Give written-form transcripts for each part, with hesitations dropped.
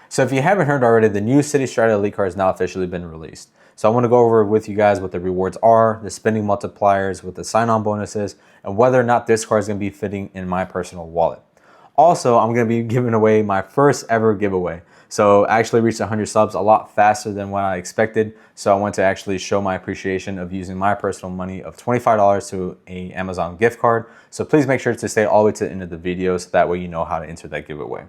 So if you haven't heard already, the new Citi Strata Elite card has now officially been released. So I want to go over with you guys what the rewards are, the spending multipliers, what the sign-on bonuses, and whether or not this card is going to be fitting in my personal wallet. Also, I'm going to be giving away my first ever giveaway. So I actually reached 100 subs a lot faster than what I expected. So I want to actually show my appreciation of using my personal money of $25 to an Amazon gift card. So please make sure to stay all the way to the end of the video so that way you know how to enter that giveaway.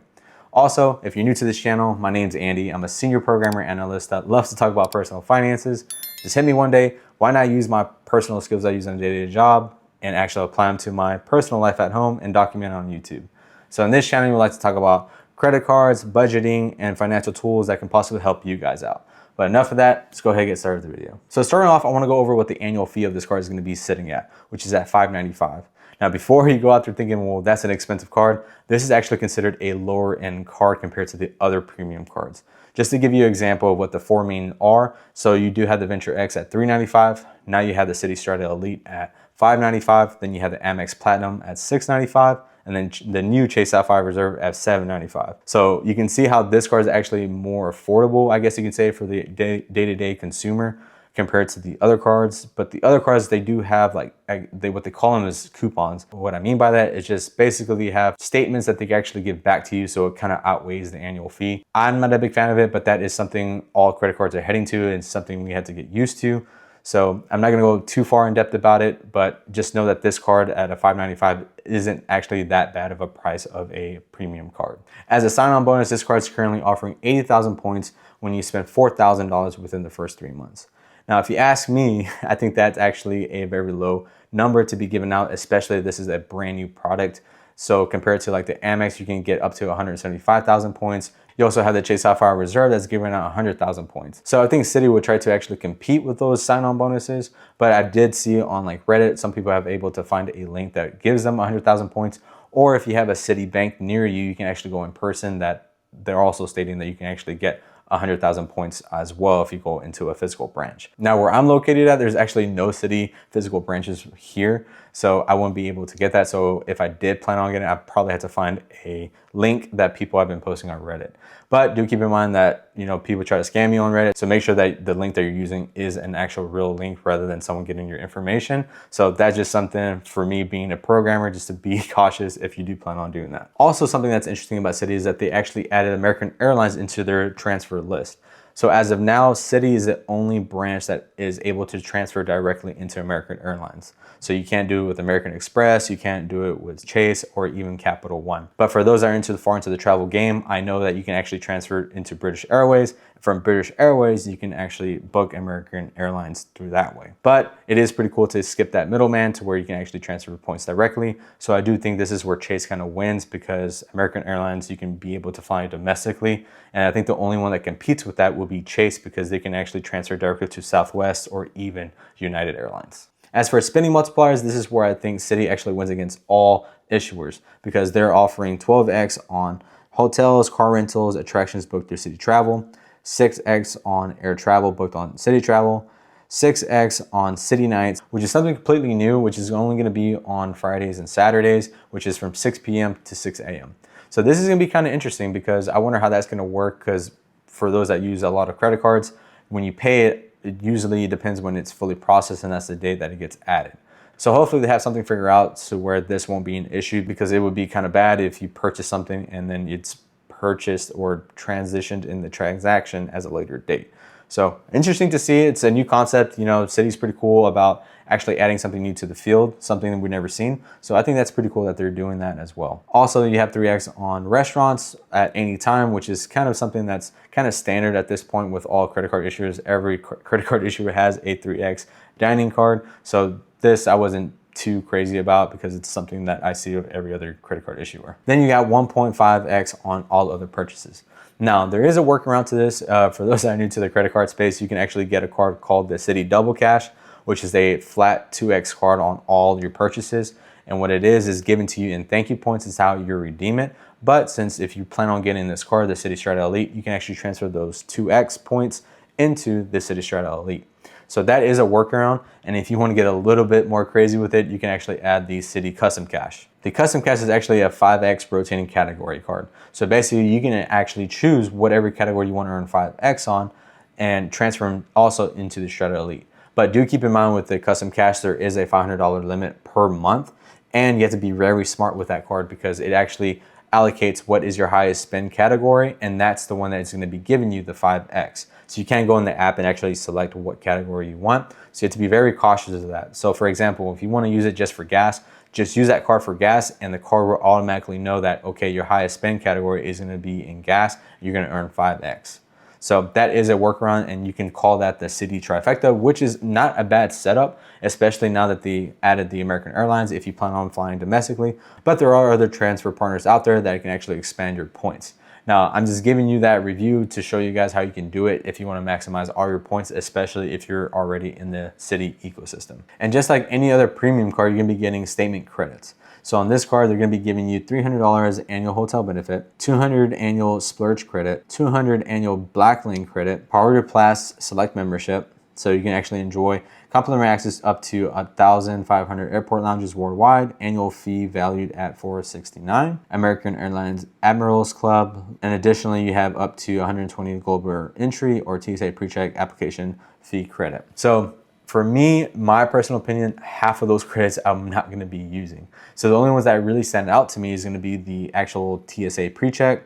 Also, if you're new to this channel, my name's Andy. I'm a senior programmer analyst that loves to talk about personal finances. Just hit me one day. Why not use my personal skills I use on a day-to-day job and actually apply them to my personal life at home and document it on YouTube? So in this channel, we like to talk about credit cards, budgeting, and financial tools that can possibly help you guys out. But enough of that, let's go ahead and get started with the video. So starting off, I want to go over what the annual fee of this card is going to be sitting at, which is at $5.95. Now, before you go out there thinking, well, that's an expensive card, this is actually considered a lower end card compared to the other premium cards. Just to give you an example of what the four main are, so you do have the Venture X at $3.95. Now you have the Citi Strata Elite at $5.95. Then you have the Amex Platinum at $6.95. And then the new Chase Sapphire Reserve at $7.95. So you can see how this card is actually more affordable, I guess you can say, for the day-to-day consumer compared to the other cards. But the other cards, they do have like, what they call them is coupons. What I mean by that is just basically you have statements that they can actually give back to you, so it kind of outweighs the annual fee. I'm not a big fan of it, but that is something all credit cards are heading to and something we have to get used to. So I'm not gonna go too far in depth about it, but just know that this card at a $5.95 isn't actually that bad of a price of a premium card. As a sign-on bonus, this card is currently offering 80,000 points when you spend $4,000 within the first 3 months. Now, if you ask me, I think that's actually a very low number to be given out, especially if this is a brand new product. So compared to like the Amex, you can get up to 175,000 points. You also have the Chase Sapphire Reserve that's giving out 100,000 points. So I think Citi would try to actually compete with those sign-on bonuses, but I did see on like Reddit, some people have able to find a link that gives them 100,000 points. Or if you have a Citi bank near you, you can actually go in person that they're also stating that you can actually get 100,000 points as well if you go into a physical branch. Now where I'm located at, there's actually no Citi physical branches here, so I won't be able to get that. So if I did plan on getting it, I probably had to find a link that people have been posting on Reddit. But do keep in mind that, you know, people try to scam you on Reddit, so make sure that the link that you're using is an actual real link rather than someone getting your information. So that's just something for me being a programmer, just to be cautious if you do plan on doing that. Also, something that's interesting about Citi is that they actually added American Airlines into their transfer list. So as of now, Citi is the only branch that is able to transfer directly into American Airlines. So you can't do it with American Express, you can't do it with Chase or even Capital One. But for those that are far into the travel game, I know that you can actually transfer into British Airways. From British Airways, you can actually book American Airlines through that way. But it is pretty cool to skip that middleman to where you can actually transfer points directly. So I do think this is where Chase kind of wins, because American Airlines, you can be able to fly domestically. And I think the only one that competes with that will be Chase, because they can actually transfer directly to Southwest or even United Airlines. As for spending multipliers, this is where I think Citi actually wins against all issuers, because they're offering 12x on hotels, car rentals, attractions booked through Citi Travel, 6x on air travel booked on Citi Travel, 6x on Citi Nights, which is something completely new, which is only going to be on Fridays and Saturdays, which is from 6 p.m. to 6 a.m. So this is going to be kind of interesting, because I wonder how that's going to work, because for those that use a lot of credit cards, when you pay it, it usually depends when it's fully processed, and that's the date that it gets added. So hopefully they have something figured out to where this won't be an issue, because it would be kind of bad if you purchase something and then it's purchased or transitioned in the transaction as a later date. So interesting to see. It's a new concept. You know, Citi's pretty cool about actually adding something new to the field, something that we've never seen. So I think that's pretty cool that they're doing that as well. Also, you have 3x on restaurants at any time, which is kind of something that's kind of standard at this point with all credit card issuers. Every credit card issuer has a 3x dining card. So this I wasn't too crazy about, because it's something that I see with every other credit card issuer. Then you got 1.5x on all other purchases. Now, there is a workaround to this. For those that are new to the credit card space, you can actually get a card called the Citi Double Cash, which is a flat 2x card on all your purchases. And what it is given to you in thank you points is how you redeem it. But since if you plan on getting this card, the Citi Strata Elite, you can actually transfer those 2x points into the Citi Strata Elite. So that is a workaround. And if you want to get a little bit more crazy with it, you can actually add the Citi Custom Cash. The The custom cash is actually a 5x rotating category card. So basically you can actually choose whatever category you want to earn 5x on and transfer them also into the Strata Elite. But do keep in mind with the custom cash, there is a $500 limit per month, and you have to be very smart with that card because it actually allocates what is your highest spend category, and that's the one that's going to be giving you the 5x. So you can't go in the app and actually select what category you want. So you have to be very cautious of that. So for example, if you want to use it just for gas, just use that card for gas, and the card will automatically know that, okay, your highest spend category is going to be in gas. You're going to earn 5x. So that is a workaround, and you can call that the Citi Trifecta, which is not a bad setup, especially now that they added the American Airlines if you plan on flying domestically. But there are other transfer partners out there that can actually expand your points. Now, I'm just giving you that review to show you guys how you can do it if you want to maximize all your points, especially if you're already in the Citi ecosystem. And just like any other premium card, you're going to be getting statement credits. So on this card, they're going to be giving you $300 annual hotel benefit, 200 annual splurge credit, 200 annual Black Lane credit, Priority Plus Select membership. So you can actually enjoy complimentary access up to 1,500 airport lounges worldwide, annual fee valued at $469, American Airlines Admirals Club, and additionally you have up to 120 global entry or TSA pre-check application fee credit. So for me, my personal opinion, half of those credits I'm not going to be using. So the only ones that really stand out to me is going to be the actual TSA pre-check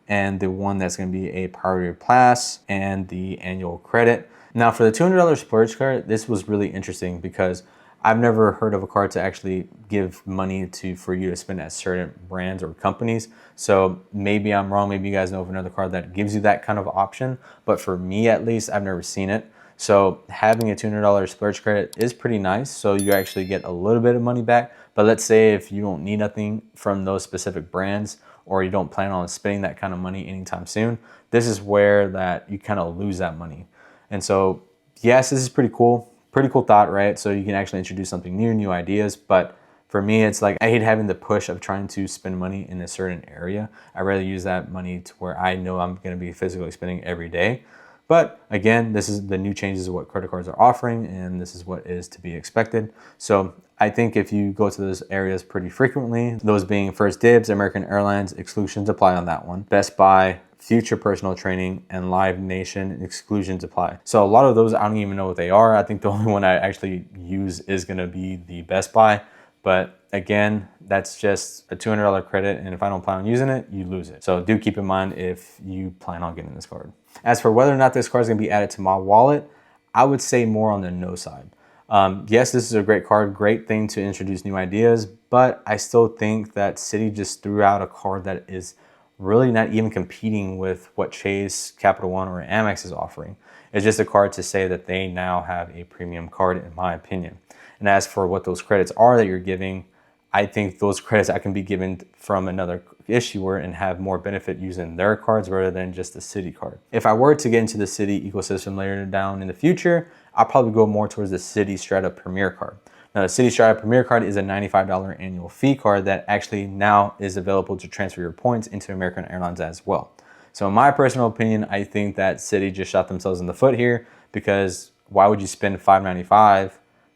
and the one that's going to be a Priority Plus and the annual credit. Now for the $200 splurge card, this was really interesting because I've never heard of a card to actually give money for you to spend at certain brands or companies. So maybe I'm wrong. Maybe you guys know of another card that gives you that kind of option. But for me, at least, I've never seen it. So having a $200 splurge credit is pretty nice. So you actually get a little bit of money back. But let's say if you don't need nothing from those specific brands or you don't plan on spending that kind of money anytime soon, this is where that you kind of lose that money. And so, yes, this is pretty cool thought, right? So you can actually introduce something new ideas. But for me, it's like, I hate having the push of trying to spend money in a certain area. I'd rather use that money to where I know I'm going to be physically spending every day. But again, this is the new changes of what credit cards are offering, and this is what is to be expected. So I think if you go to those areas pretty frequently, those being First Dibs, American Airlines, exclusions apply on that one. Best Buy, Future Personal Training, and Live Nation, exclusions apply. So a lot of those, I don't even know what they are. I think the only one I actually use is gonna be the Best Buy. But again, that's just a $200 credit, and if I don't plan on using it, you lose it. So do keep in mind if you plan on getting this card. As for whether or not this card is gonna be added to my wallet, I would say more on the no side. Yes, this is a great card, great thing to introduce new ideas, but I still think that Citi just threw out a card that is really not even competing with what Chase, Capital One, or Amex is offering. It's just a card to say that they now have a premium card, in my opinion. And as for what those credits are that you're giving, I think those credits that can be given from another issuer and have more benefit using their cards rather than just the Citi card. If I were to get into the Citi ecosystem later down in the future, I'll probably go more towards the Citi Strata Premier card. Now, the Citi Strata Premier card is a $95 annual fee card that actually now is available to transfer your points into American Airlines as well. So in my personal opinion, I think that Citi just shot themselves in the foot here, because why would you spend $595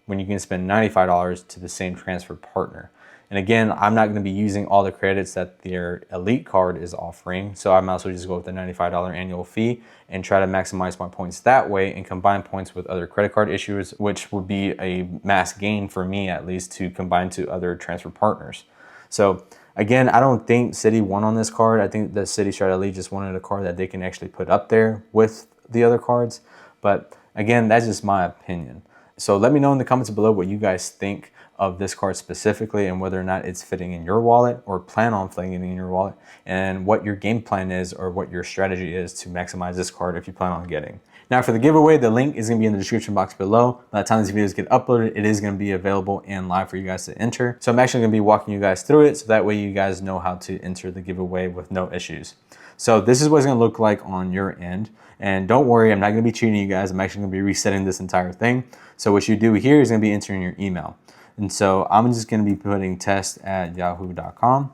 when you can spend $95 to the same transfer partner? And again, I'm not going to be using all the credits that their Elite card is offering, so I might as well just go with the $95 annual fee and try to maximize my points that way and combine points with other credit card issuers, which would be a mass gain for me, at least, to combine to other transfer partners. So again, I don't think Citi won on this card. I think the Citi Strata Elite just wanted a card that they can actually put up there with the other cards. But again, that's just my opinion. So let me know in the comments below what you guys think of this card specifically and whether or not it's fitting in your wallet or plan on fitting in your wallet, and what your game plan is or what your strategy is to maximize this card if you plan on getting. Now for the giveaway, the link is going to be in the description box below. By the time these videos get uploaded, it is going to be available and live for you guys to enter. So I'm actually going to be walking you guys through it so that way you guys know how to enter the giveaway with no issues. So this is what it's going to look like on your end. And don't worry, I'm not going to be cheating you guys. I'm actually going to be resetting this entire thing. So what you do here is going to be entering your email. And so I'm just going to be putting test@yahoo.com,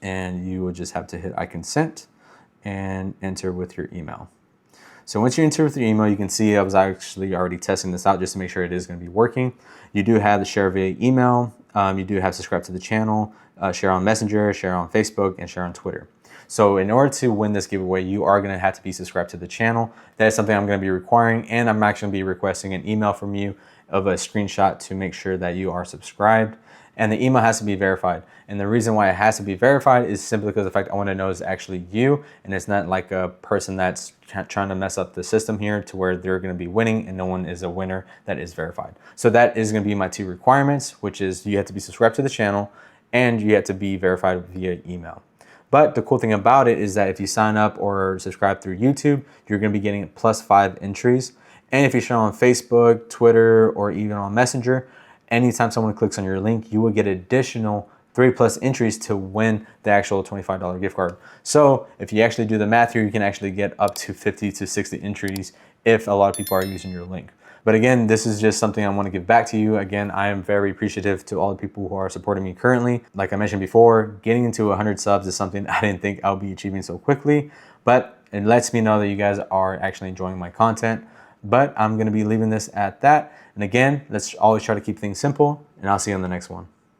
and you will just have to hit I consent and enter with your email. So once you enter with your email, you can see I was actually already testing this out just to make sure it is going to be working. You do have the share via email you do have to subscribe to the channel, share on Messenger, share on Facebook, and share on Twitter. So in order to win this giveaway, you are going to have to be subscribed to the channel. That is something I'm going to be requiring, and I'm actually going to be requesting an email from you of a screenshot to make sure that you are subscribed. And the email has to be verified. And the reason why it has to be verified is simply because of the fact I want to know it's actually you, and it's not like a person that's trying to mess up the system here to where they're going to be winning and no one is a winner that is verified. So that is going to be my 2 requirements, which is you have to be subscribed to the channel and you have to be verified via email. But the cool thing about it is that if you sign up or subscribe through YouTube, you're going to be getting +5 entries. And if you share on Facebook, Twitter, or even on Messenger, anytime someone clicks on your link, you will get additional 3+ entries to win the actual $25 gift card. So if you actually do the math here, you can actually get up to 50 to 60 entries if a lot of people are using your link. But again, this is just something I want to give back to you. Again, I am very appreciative to all the people who are supporting me currently. Like I mentioned before, getting into 100 subs is something I didn't think I'll be achieving so quickly, but it lets me know that you guys are actually enjoying my content. But I'm going to be leaving this at that. And again, let's always try to keep things simple, and I'll see you on the next one.